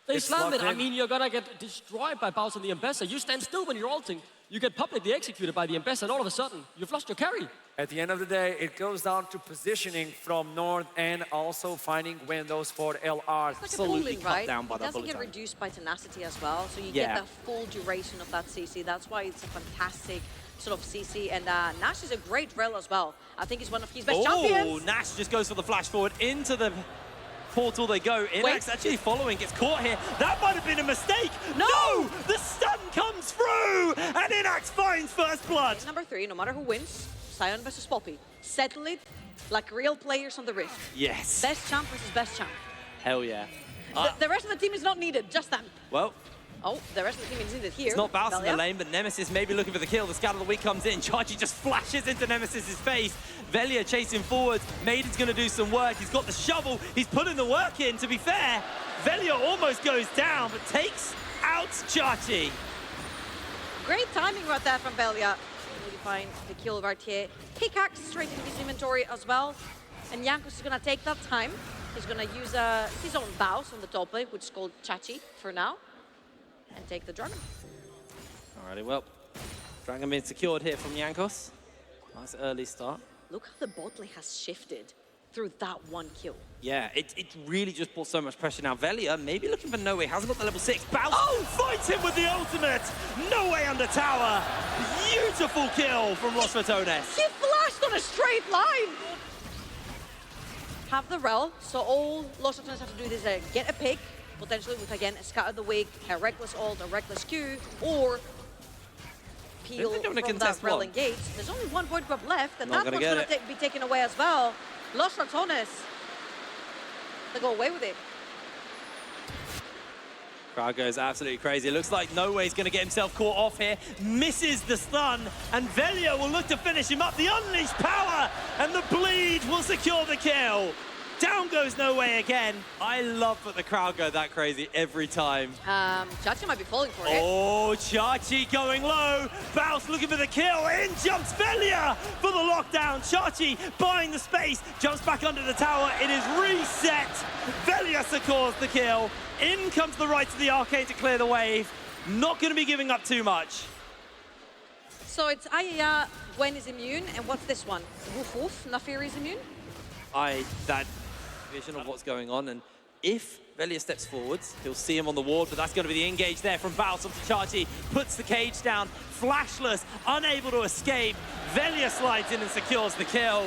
They slam it. I mean, you're gonna get destroyed by Baus and the Ambassador. You stand still when you're ulting. You get publicly executed by the Ambassador, and all of a sudden, you've lost your carry. At the end of the day, it goes down to positioning from NORD and also finding windows for LR. It's like absolutely cut right? Down by that bullet. It doesn't get reduced by tenacity as well, so you get the full duration of that CC. That's why it's a fantastic sort of CC, and Nash is a great rel as well. I think he's one of his best champions. Oh, Nash just goes for the flash forward into the portal they go. Inax actually following, gets caught here. That might have been a mistake. No! The stun comes through, and Inax finds first blood. Number 3, no matter who wins, Sion versus Poppy. Settle it like real players on the Rift. Yes. Best champ versus best champ. Hell yeah. The rest of the team is not needed, just them. Well. Oh, the rest of the team is needed here. It's not Baus in the lane, but Nemesis may be looking for the kill. The scout of the week comes in. Chachi just flashes into Nemesis's face. Velia chasing forwards. Maiden's going to do some work. He's got the shovel. He's putting the work in, to be fair. Velia almost goes down, but takes out Chachi. Great timing right there from Velia. Really find the kill right here. Pickaxe straight into his inventory as well. And Jankos is going to take that time. He's going to use his own Baus on the top lane, which is called Chachi for now. And take the dragon. Alrighty, well, dragon being secured here from Jankos. Nice early start. Look how the bot lane has shifted through that one kill. Yeah, it really just brought so much pressure now. Velia maybe looking for No Way, hasn't got the level 6. Baus fights him with the ultimate. No Way under tower. Beautiful kill from Los Ratones. He flashed on a straight line. Have the rel, so all Los Ratones have to do is get a pick, potentially with, again, a Scout of the Week, a reckless ult, a reckless Q, or peel from that rel engage. There's only one point drop left, and that one's going to be taken away as well. Los Ratones, they go away with it. Crowd goes absolutely crazy. It looks like No Way's going to get himself caught off here. Misses the stun, and Velia will look to finish him up. The unleashed power, and the bleed will secure the kill. Down goes No Way again. I love that the crowd go that crazy every time. Chachi might be falling for it. Oh, Chachi going low. Baus looking for the kill. In jumps Velia for the lockdown. Chachi buying the space. Jumps back under the tower. It is reset. Velia secures the kill. In comes the right to the arcane to clear the wave. Not going to be giving up too much. So it's Ayaya, Gwen is immune, and what's this one? Woof Woof, Nafiri is immune? That vision of what's going on, and if Velia steps forwards, he'll see him on the ward, but that's going to be the engage there from Baus onto Chachi, puts the cage down, flashless, unable to escape. Velia slides in and secures the kill.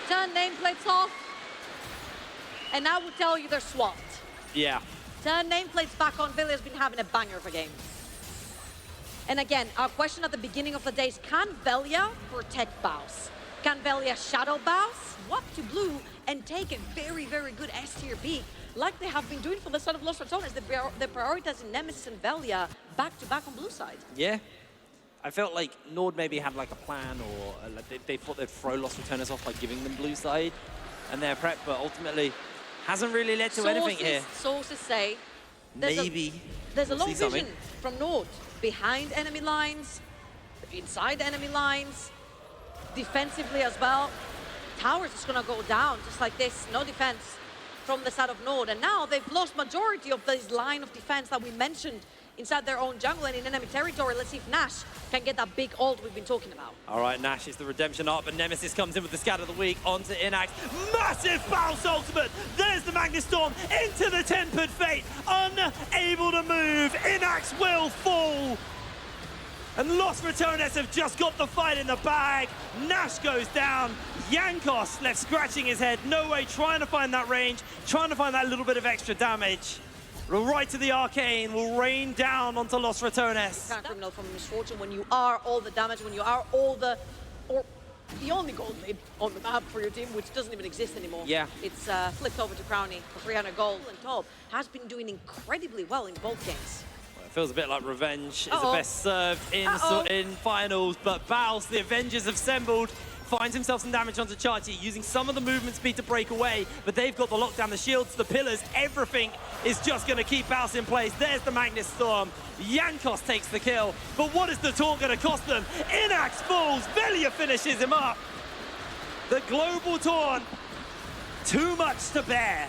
Turn nameplates off, and I will tell you they're swapped. Yeah. Turn nameplates back on. Velia's been having a banger of a game. And again, our question at the beginning of the day is, can Velia protect Baus? Can Velia shadow Baus, walk to blue, and take a very, very good S-tier peak, like they have been doing for the side of Los Ratones? They're prioritizing Nemesis and Velia back-to-back on blue side. Yeah. I felt like NORD maybe had like a plan, or they thought they'd throw Los Ratones off by giving them blue side and their prep, but ultimately hasn't really led to anything here. Sources say there's a long vision from NORD. Behind enemy lines, inside enemy lines, defensively as well. Towers is going to go down just like this, no defense from the side of NORD. And now they've lost majority of this line of defense that we mentioned inside their own jungle and in enemy territory. Let's see if Nash can get that big ult we've been talking about. All right, Nash is the redemption arc, but Nemesis comes in with the Scout of the Week onto Inax. Massive Baus ultimate. There's the Magnet Storm into the Tempered Fate. Unable to move. Inax will fall. And Los Ratones have just got the fight in the bag. Nash goes down. Jankos left scratching his head. No Way trying to find that range, trying to find that little bit of extra damage. Right to the arcane will rain down onto Los Ratones. Kind of criminal from misfortune when you are all the damage, when you are all the, or the only gold lead on the map for your team, which doesn't even exist anymore. Yeah. It's flipped over to Crownie for 300 gold, and Top has been doing incredibly well in both games. Well, it feels a bit like Revenge is the best served in finals, but Baus, the Avengers have assembled. Finds himself some damage onto Chachi, using some of the movement speed to break away, but they've got the lockdown, the shields, the pillars, everything is just going to keep Baus in place. There's the Magnet Storm. Jankos takes the kill, but what is the taunt going to cost them? Inax falls, Velia finishes him up. The global taunt, too much to bear.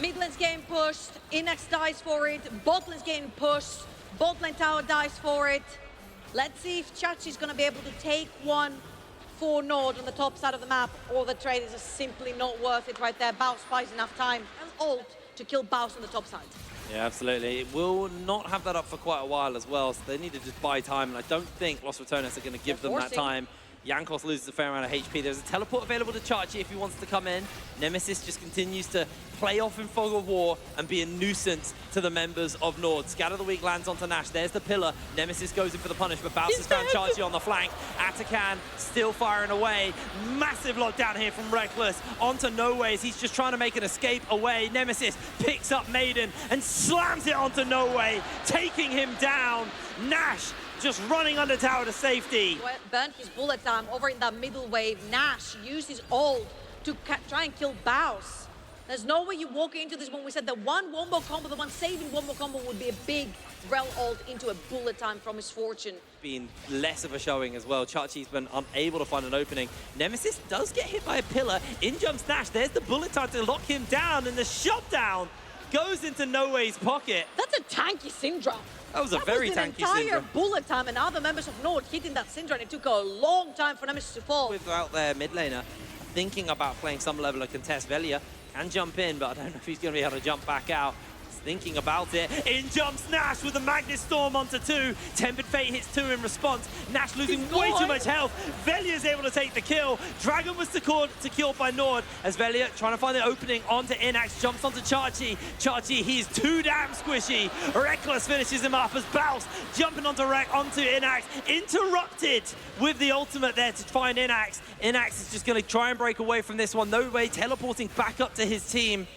Mid lane's getting pushed, Inax dies for it, bot lane's getting pushed, bot lane tower dies for it. Let's see if Chachi's gonna be able to take one for NORD on the top side of the map, or the trade is just simply not worth it right there. Baus buys enough time and ult to kill Baus on the top side. Yeah, absolutely. It will not have that up for quite a while as well, so they need to just buy time, and I don't think Los Ratones are going to give them that time. Jankos loses a fair amount of HP. There's a teleport available to Chachi if he wants to come in. Nemesis just continues to play off in Fog of War and be a nuisance to the members of NORD. Scatter of the Week lands onto Nash. There's the pillar. Nemesis goes in for the punish, but Baus has found Chachi on the flank. Atakan still firing away. Massive lockdown here from Reckless onto No Ways. He's just trying to make an escape away. Nemesis picks up Maiden and slams it onto No Way, taking him down. Nash just running under tower to safety. Burnt his bullet time over in that middle wave. Nash used his ult to try and kill Baus. There's no way you walk into this when we said the one wombo combo, the one saving wombo combo would be a big Rel ult into a bullet time from Misfortune. Being less of a showing as well. Chachi's been unable to find an opening. Nemesis does get hit by a pillar. In jumps Nash. There's the bullet time to lock him down, and the shutdown goes into No Way's pocket. That's a tanky Syndra. That was a very tanky Syndra. Entire Syndra. bullet time, and other members of NORD hitting that Syndra, and it took a long time for Nemesis to fall. Without their mid laner thinking about playing some level of contest, Velia can jump in, but I don't know if he's going to be able to jump back out. He's thinking about it. In jumps Nash with the Magnet Storm onto 2. Tempered Fate hits 2 in response. Nash losing way too much health. Velia is able to take the kill. Dragon was secured by NORD as Velia trying to find the opening onto Inax. Jumps onto Chachi. Chachi, he's too damn squishy. Reckless finishes him up as Baus jumping onto Inax. Interrupted with the ultimate there to find Inax. Inax is just going to try and break away from this one. No Way teleporting back up to his team.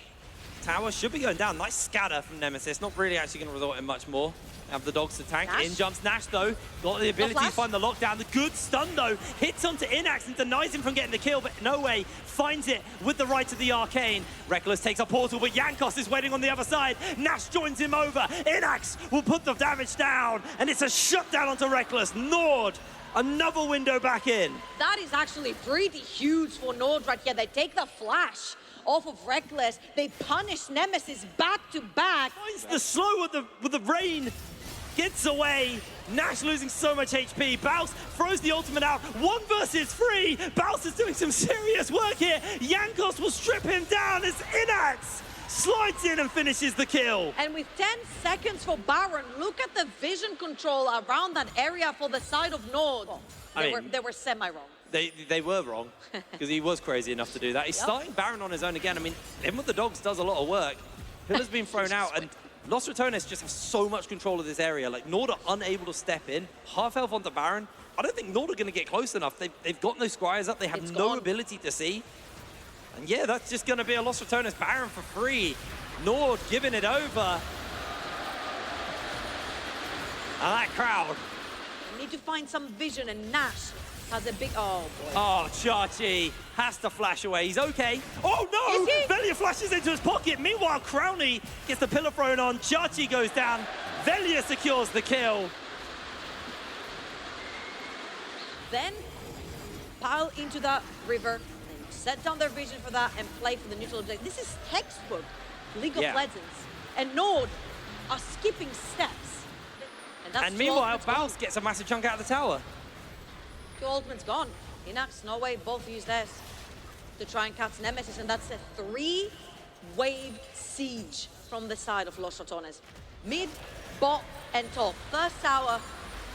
Tower should be going down. Nice scatter from Nemesis. Not really actually going to result in much more. Have the dogs to tank. Nash. In jumps Nash, though. Got the ability to find the lockdown. The good stun, though. Hits onto Inax and denies him from getting the kill, but No Way finds it with the right to the arcane. Reckless takes a portal, but Jankos is waiting on the other side. Nash joins him over. Inax will put the damage down, and it's a shutdown onto Reckless. NORD, another window back in. That is actually pretty huge for NORD right here. They take the flash off of Reckless. They punish Nemesis back to back. Finds the slow with the rain. Gets away. Nash losing so much HP. Baus throws the ultimate out. 1 versus 3. Baus is doing some serious work here. Jankos will strip him down as Inax slides in and finishes the kill. And with 10 seconds for Baron, look at the vision control around that area for the side of NORD. Well, they were semi-wrong. They were wrong, because he was crazy enough to do that. He's starting Baron on his own again. I mean, him with the dogs does a lot of work. Pillar's been thrown out, and Los Ratones just have so much control of this area. Like, NORD are unable to step in. Half health onto Baron. I don't think NORD are going to get close enough. They've got no Scryers up. They have no ability to see. And yeah, that's just going to be a Los Ratones Baron for free. NORD giving it over. And that crowd. They need to find some vision, and Nash has a big... Oh, boy. Oh, Chachi has to flash away. He's okay. Oh, no! Velia flashes into his pocket. Meanwhile, Crowley gets the pillar thrown on. Chachi goes down. Velia secures the kill. Then pile into that river, and set down their vision for that, and play for the neutral objective. This is textbook League of Legends. And NORD are skipping steps. And meanwhile, Baus gets a massive chunk out of the tower. Two ultimates gone. Inax, No Way, both use theirs to try and catch Nemesis, and that's a 3-wave siege from the side of Los Ratones. Mid, bot, and top. First tower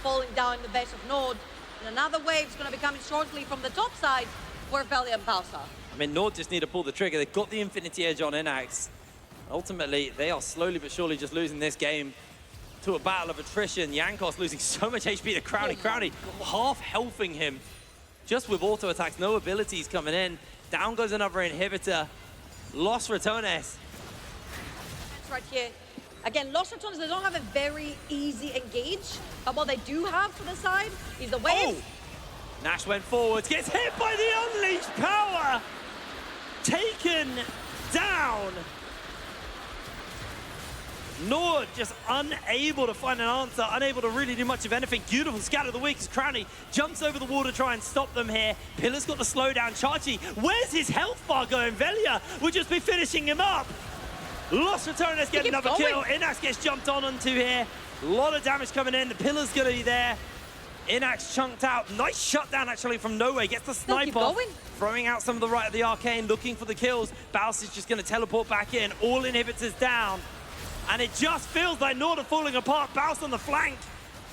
falling down in the base of NORD, and another wave is going to be coming shortly from the top side where Velia and Baus are. I mean, NORD just need to pull the trigger. They've got the Infinity Edge on Inax. Ultimately, they are slowly but surely just losing this game to a battle of attrition. Jankos losing so much HP to Crowley. Crowley half-healthing him just with auto attacks, no abilities coming in. Down goes another inhibitor. Los Ratones. Right here. Again, Los Ratones, they don't have a very easy engage, but what they do have for the side is the waves. Oh! Nash went forwards, gets hit by the unleashed power. Taken down. NORD just unable to find an answer, unable to really do much of anything. Beautiful scatter of the week as Crowley jumps over the wall to try and stop them here. Pillar's got the slowdown. Chachi, where's his health bar going? Velia would just be finishing him up. Los Ratones get another kill. Inax gets jumped onto here. A lot of damage coming in. The pillar's going to be there. Inax chunked out. Nice shutdown, actually, from nowhere. Gets the snipe off. Throwing out some of the right of the arcane, looking for the kills. Baus is just going to teleport back in. All inhibitors down. And it just feels like NORD are falling apart. Baus on the flank.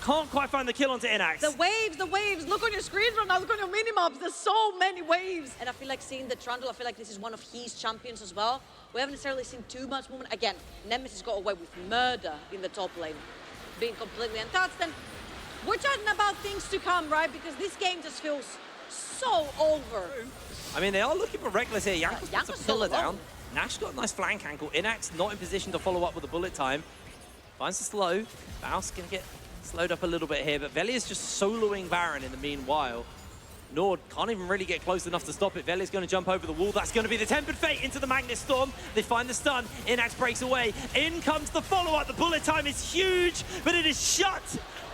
Can't quite find the kill onto Inax. The waves. Look on your screens right now. Look on your minimobs. There's so many waves. And I feel like seeing the Trundle, I feel like this is one of his champions as well. We haven't necessarily seen too much movement. Again, Nemesis got away with murder in the top lane, being completely untouched. And we're talking about things to come, right? Because this game just feels so over. I mean, they are looking for Reckless here. Jankos puts a pillar down. Nash got a nice flank ankle. Inax not in position to follow up with a bullet time. Finds the slow. Baus can get slowed up a little bit here, but Veli is just soloing Baron in the meanwhile. NORD can't even really get close enough to stop it. Veli's going to jump over the wall. That's going to be the Tempered Fate into the Magnus Storm. They find the stun. Inax breaks away. In comes the follow-up. The bullet time is huge, but it is shut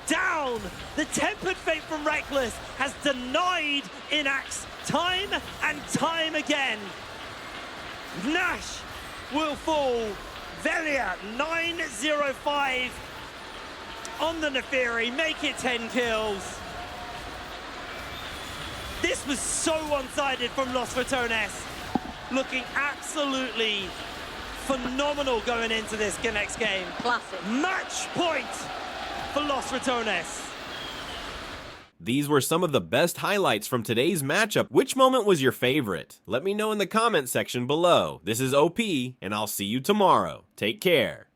down. The Tempered Fate from Reckless has denied Inax time and time again. Nash will fall. Velia 9-0-5 on the Neferi. Make it 10 kills. This was so one-sided from Los Ratones. Looking absolutely phenomenal going into this next game. Classic. Match point for Los Ratones. These were some of the best highlights from today's matchup. Which moment was your favorite? Let me know in the comment section below. This is OP, and I'll see you tomorrow. Take care.